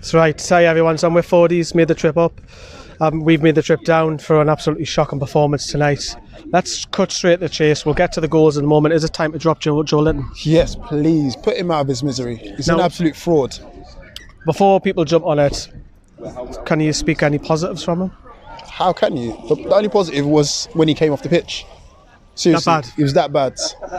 That's right. Hi everyone, so I'm with Fordey's, made the trip up. We've made the trip down for an absolutely shocking performance tonight. Let's cut straight to the chase. We'll get to the goals in a moment. Is it time to drop Joelinton? Yes, please. Put him out of his misery. He's an absolute fraud. Before people jump on it, can you speak any positives from him? How can you? The only positive was when he came off the pitch. Seriously, that bad? It was that bad.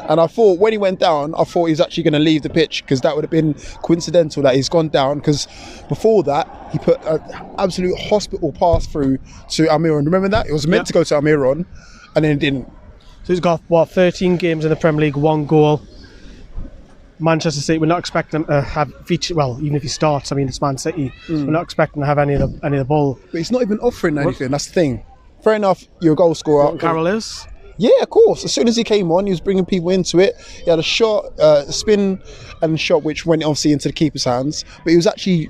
And I thought when he went down, I thought he was actually going to leave the pitch, because that would have been coincidental that he's gone down, because before that he put an absolute hospital pass through to Almiron. Remember that? It was meant to go to Almiron and then it didn't. So he's got, 13 games in the Premier League, 1 goal. Manchester City, we're not expecting him to have feature. Well, even if he starts, I mean, it's Man City. We're not expecting to have any of the ball. But he's not even offering anything. That's the thing. Fair enough, you're a goal scorer. What Carroll is? Yeah, of course. As soon as he came on, he was bringing people into it. He had a shot, a spin and a shot which went obviously into the keeper's hands. But he was actually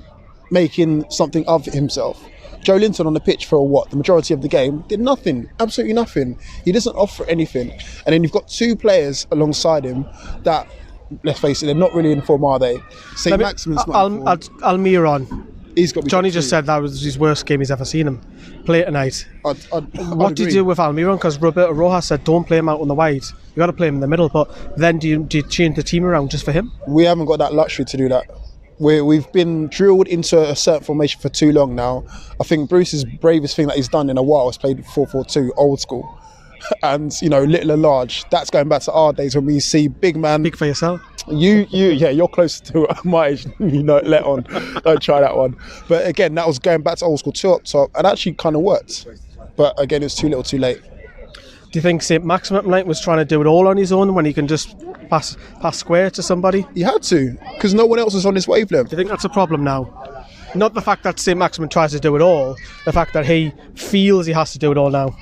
making something of himself. Joelinton on the pitch for the majority of the game did nothing, absolutely nothing. He doesn't offer anything. And then you've got 2 players alongside him that, let's face it, they're not really in form, are they? Saint-Maximin's not in form. Almiron. He's got to be Johnny just said that was his worst game he's ever seen him play tonight. What do you do with Almiron? Because Roberto Rojas said don't play him out on the wide. You got to play him in the middle. But then do you change the team around just for him? We haven't got that luxury to do that. We've been drilled into a certain formation for too long now. I think Bruce's bravest thing that he's done in a while is played 4-4-2, old school. And, little and large. That's going back to our days when we see big man. Speak for yourself. You're closer to my age. Let on. Don't try that one. But again, that was going back to old school, 2 up top, and actually kind of worked. But again, it was too little, too late. Do you think saint-maximin was trying to do it all on his own when he can just pass square to somebody? He had to, because no one else was on his wavelength. Do you think that's a problem now? Not the fact that saint-maximin tries to do it all, the fact that he feels he has to do it all now.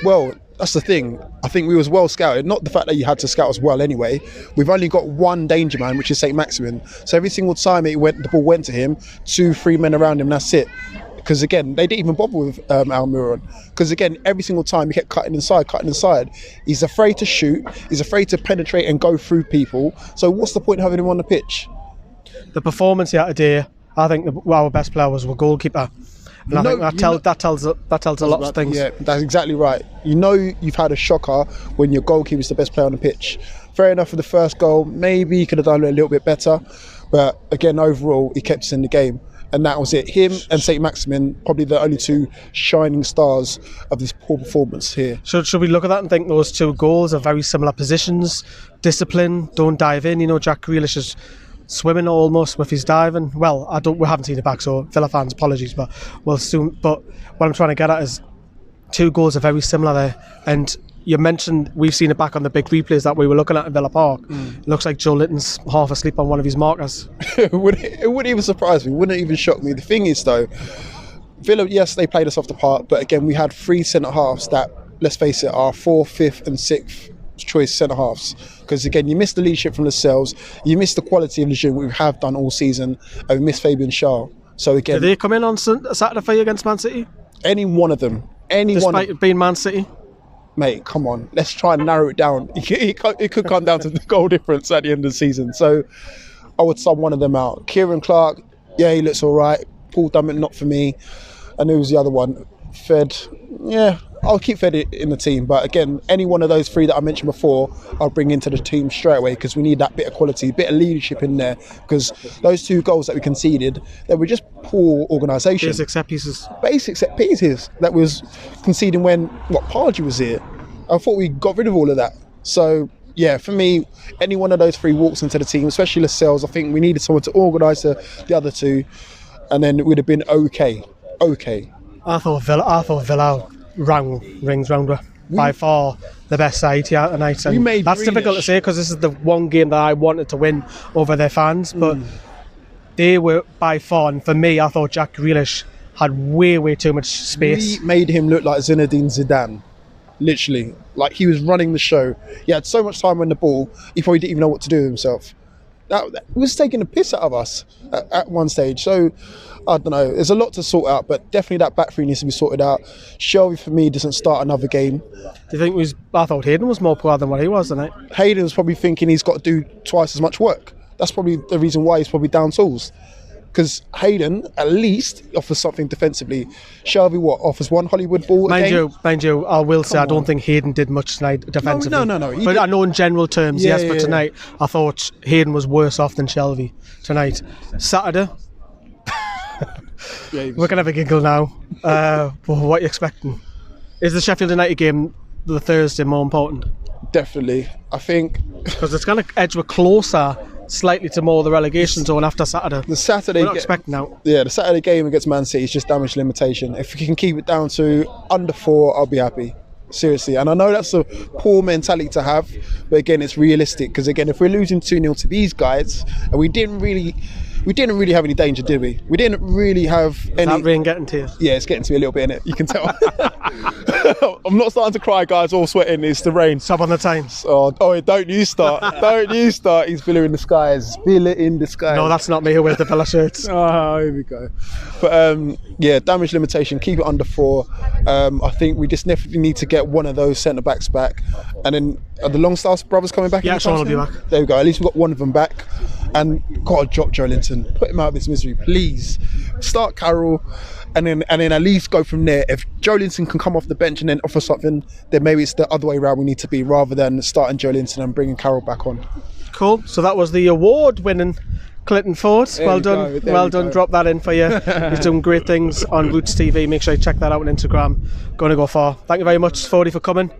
Well, that's the thing. I think we was well scouted. Not the fact that you had to scout as well anyway. We've only got 1 danger man, which is Saint-Maximin. So every single time the ball went to him, 2-3 men around him, and that's it. Because again, they didn't even bother with Almiron. Because again, every single time he kept cutting inside. He's afraid to shoot. He's afraid to penetrate and go through people. So what's the point of having him on the pitch? The performance he had today, I think our best player was our goalkeeper. And I think that tells a lot of things. Yeah, that's exactly right. You've had a shocker when your goalkeeper is the best player on the pitch. Fair enough for the first goal. Maybe he could have done it a little bit better. But again, overall, he kept us in the game. And that was it. Him and Saint-Maximin, probably the only 2 shining stars of this poor performance here. Should we look at that and think those 2 goals are very similar positions? Discipline, don't dive in. Jack Grealish is swimming almost with his diving. Well, we haven't seen it back, so Villa fans, apologies, but we'll soon. But what I'm trying to get at is 2 goals are very similar there. And you mentioned we've seen it back on the big replays that we were looking at in Villa Park. It looks like Joelinton's half asleep on one of his markers. It wouldn't even surprise me. Wouldn't even shock me. The thing is, though, Villa, yes, they played us off the park, but again, we had 3 centre halves that, let's face it, are 4th, 5th, and 6th choice centre halves. Because again, you miss the leadership from Lascelles, you miss the quality of the gym we have done all season, and we miss Fabian Schär. So again, did they come in on Saturday for you against Man City? Any one of them, despite it being Man City. Mate, come on, let's try and narrow it down. It could come down to the goal difference at the end of the season. So I would sub one of them out. Kieran Clark, yeah, he looks all right. Paul Dummett, not for me. And who was the other one? Fed, yeah, I'll keep Fed in the team. But again, any one of those 3 that I mentioned before, I'll bring into the team straight away, because we need that bit of quality, bit of leadership in there. Because those 2 goals that we conceded, they were just poor organisation. Basic set pieces. Basic set pieces that was conceding when Pardew was here. I thought we got rid of all of that. So yeah, for me, any one of those 3 walks into the team, especially Lascelles, I think we needed someone to organise the other 2, and then it would have been okay. I thought Villa rings round by far the best side here tonight. And that's difficult to say, because this is the one game that I wanted to win over their fans, but they were by far, and for me, I thought Jack Grealish had way too much space. We made him look like Zinedine Zidane. Literally, like he was running the show. He had so much time on the ball, he probably didn't even know what to do with himself. That was taking a piss out of us at one stage. So I don't know, there's a lot to sort out, but definitely that back 3 needs to be sorted out. Shelby for me doesn't start another game. Do you think I thought Hayden was more poor than what he was tonight? Hayden was probably thinking he's got to do twice as much work. That's probably the reason why he's probably down tools. Because Hayden at least offers something defensively. Shelby offers one Hollywood ball. Mind you, I will say I don't think Hayden did much tonight defensively. No. But I know in general terms, yes. But tonight I thought Hayden was worse off than Shelby tonight. Saturday, we're gonna have a giggle now. What are you expecting? Is the Sheffield United game the Thursday more important? Definitely, I think because it's going to edge we're closer slightly to more of the relegation zone after Saturday. The Saturday, we're not expecting now. Yeah, the Saturday game against Man City is just damage limitation. If we can keep it down to under 4, I'll be happy. Seriously, and I know that's a poor mentality to have, but again, it's realistic because again, if we're losing 2-0 to these guys, and we didn't really have any danger, did we? We didn't really have any. Is that rain getting to you? Yeah, it's getting to me a little bit, innit? You can tell. I'm not starting to cry, guys. All sweating. It's the rain. Sub on the Times. Oh, don't you start. Don't you start. He's Villa in the skies. Villa in the skies. No, that's not me who wears the Villa shirts. Oh, here we go. But yeah, damage limitation. Keep it under 4. I think we just definitely need to get one of those centre backs back. And then are the Longstaff brothers coming back? Yeah, Sean will be back. There we go. At least we've got one of them back. And gotta drop Joelinton. Put him out of this misery, please. Start Carroll. And then at least go from there. If Joelinton can come off the bench and then offer something, then maybe it's the other way around we need to be, rather than starting Joelinton and bringing Carroll back on. Cool. So that was the award-winning Clinton Ford. Well done. Well done. Drop that in for you. He's doing great things on Roots TV. Make sure you check that out on Instagram. Going to go far. Thank you very much, Fordey, for coming.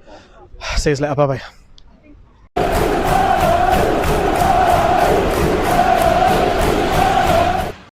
See you later. Bye-bye.